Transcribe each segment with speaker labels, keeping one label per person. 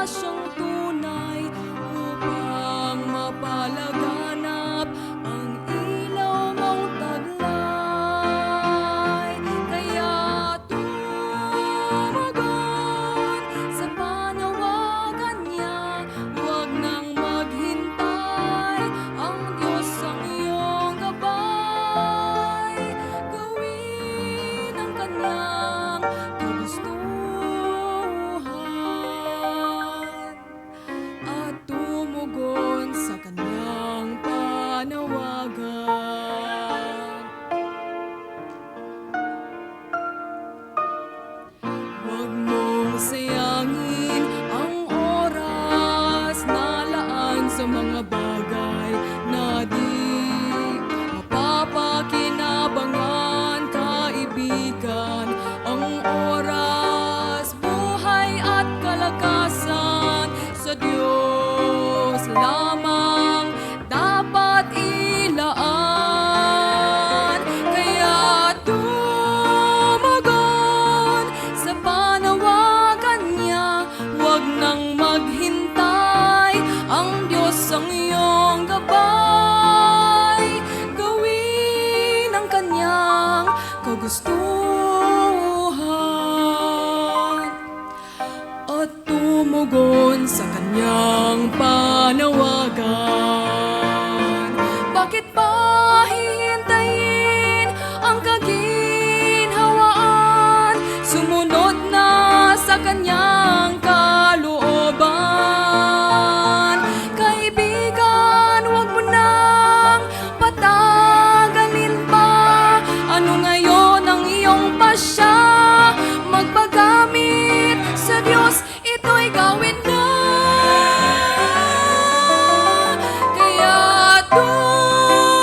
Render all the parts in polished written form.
Speaker 1: siyang tunay upang mapalaganap ang ilaw mong taglay. Kaya tumugon sa panawagan niya, huwag nang maghintay, ang Diyos ang iyong gabay. Gawin ang kanyang kagustuhan at tumugon sa kanyang panawagan. Huwag mong sayangin ang oras na laan sa mga bagay na di mapapakinabangan, kaibigan. Ang oras, buhay at kalakasan sa Diyos lamang dapat ilaan. Kaya tumugon sa panawagan niya, huwag nang maghintay, ang Diyos ang iyong gabay. Gawin ang kanyang kagustuhan at tumugon sa kanyang panawagan. Bakit pa hihintayin ang kaginhawaan? Sumunod na sa kanyang kalooban. Kaibigan, huwag mo nang patagalin pa. Ano ngayon ang iyong pasya? Magpagamit sa Diyos, ito'y gawin na. Kaya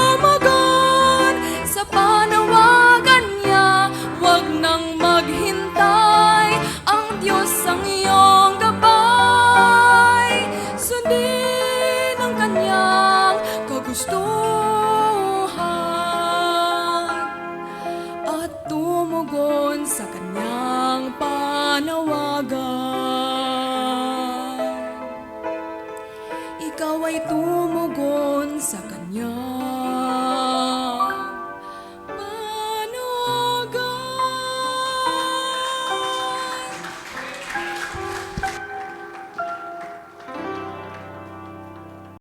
Speaker 1: tumugon sa panawagan niya, huwag nang maghintay, ang Diyos ang iyong gabay. Sundin ang kanyang kagustuhan at tumugon sa kanyang panawagan. Ikaw ay tumugon